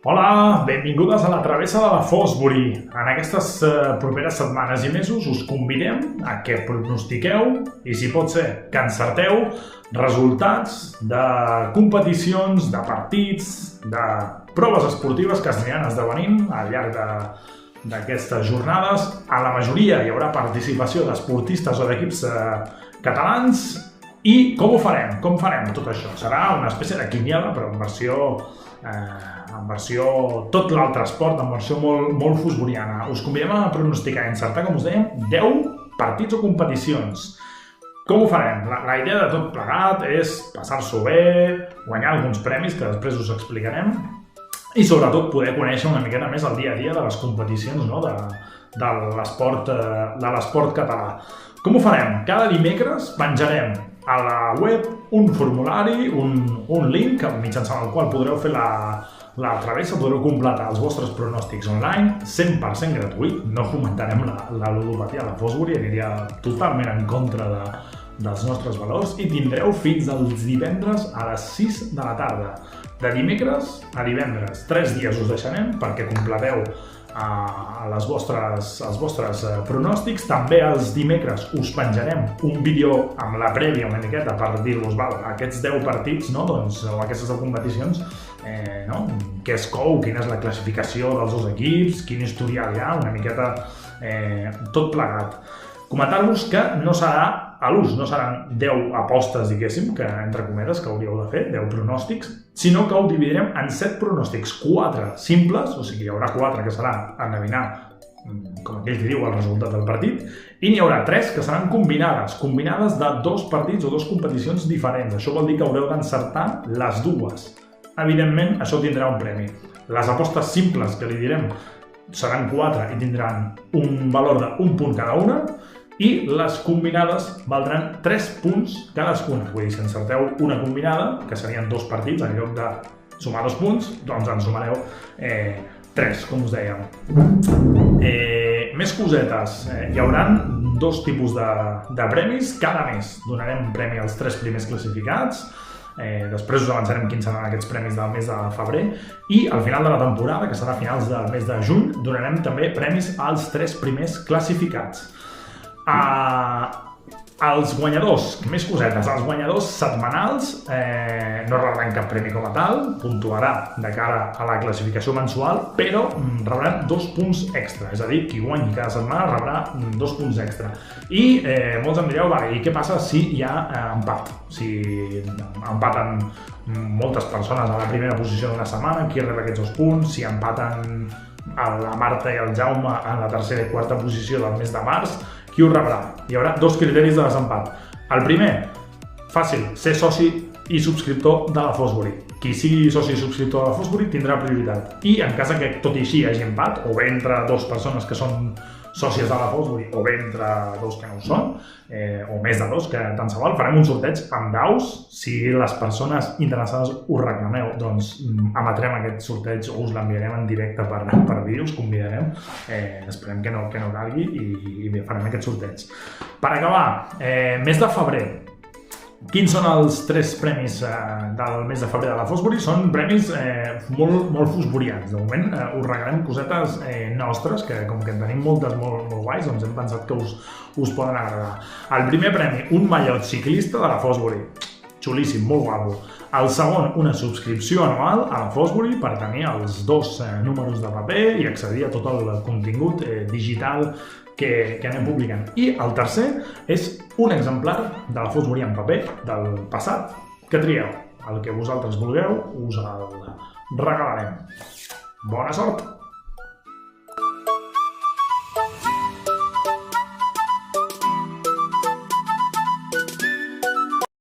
Hola, benvingudes a la travessa de la Fosbury. En aquestes properes setmanes i mesos us convidem a que pronostiqueu, i si pot ser que encerteu, resultats de competicions, de partits, de proves esportives que es aniran esdevenint al llarg d'aquestes jornades. A la majoria hi haurà participació d'esportistes o d'equips catalans. I com ho farem? Com farem tot això? Serà una espècie de quiniela, però en versió tot l'altre esport, en versió molt fosburiana. Us convidem a pronosticar i encertar, com us dèiem, 10 partits o competicions. Com ho farem? La idea de tot plegat és passar-s'ho bé, guanyar alguns premis que després us explicarem i sobretot poder conèixer una miqueta més el dia a dia de les competicions, no? de l'esport català. Com ho farem? Cada dimecres penjarem a la web un formulari, un link mitjançant el qual podreu fer la travessa, podreu completar els vostres pronòstics online, 100% gratuït, no fomentarem la ludopatia a la Fosbury, aniria totalment en contra dels nostres valors, i tindreu fins als divendres a les 6 de la tarda. De dimecres a divendres, 3 dies us deixarem perquè completeu els vostres pronòstics. També els dimecres us penjarem un vídeo amb la prèvia una miqueta per dir-vos aquests 10 partits, no? O aquestes 10 competicions, què es cou, quina és la classificació dels dos equips, quin historial hi ha, una miqueta tot plegat. Comentar-vos que no serà a l'ús, no seran 10 apostes, diguéssim, que entre cometes que hauríeu de fer, 10 pronòstics, sinó que ho dividirem en 7 pronòstics, 4 simples, o sigui, hi haurà 4 que serà endevinar, com aquell que diu, el resultat del partit, i n'hi haurà 3 que seran combinades de 2 partits o 2 competicions diferents. Això vol dir que haureu d'encertar les dues. Evidentment, això tindrà un premi. Les apostes simples que li direm seran 4 i tindran un valor d'1 punt cada una, i les combinades valdran 3 punts cadascuna. Vull dir, si encerteu una combinada, que serien 2 partits, en lloc de sumar 2 punts, doncs en sumareu 3, com us dèiem. Més cosetes. Hi haurà 2 tipus de premis. Cada mes donarem un premi als 3 primers classificats. Després us avançarem quins seran aquests premis del mes de febrer, i al final de la temporada, que serà a finals del mes de juny, donarem també premis als 3 primers classificats. Els guanyadors, més cosetes, els guanyadors setmanals no rebran cap premi com a tal, puntuarà de cara a la classificació mensual, però rebran 2 punts extra, és a dir, qui guanyi cada setmana rebrà 2 punts extra. I molts em direu, i què passa si hi ha empat? Si empaten moltes persones a la primera posició d'una setmana, qui rep aquests 2 punts? Si empaten la Marta i el Jaume en la tercera i quarta posició del mes de març, qui ho rebrà? Hi haurà 2 criteris de desempat. El primer, fàcil, ser soci i subscriptor de la Fosbury. Qui sigui soci i subscriptor de la Fosbury tindrà prioritat. I en cas que tot i així hi hagi empat, o bé entre 2 persones que són sòcies de la Fosbury, o bé entre 2 que no ho són, o més de 2, que tant se val, farem un sorteig amb daus. Si les persones interessades us reclameu, doncs emetrem aquest sorteig o us l'enviarem en directe per vídeo, us convidarem. Esperem que no calgui i bé, farem aquest sorteig. Per acabar, mes de febrer. Quins són els 3 premis del mes de febrer de la Fosbury? Són premis molt fosburians. De moment us regalem cosetes nostres, que com que en tenim moltes molt guais, doncs hem pensat que us poden agradar. El primer premi, un mallot ciclista de la Fosbury. Xulíssim, molt guapo. El segon, una subscripció anual a la Fosbury per tenir els 2 números de paper i accedir a tot el contingut digital que anem publicant. I el tercer és un exemplar de la Fosbury en paper del passat que trieu. El que vosaltres vulgueu us el regalarem. Bona sort!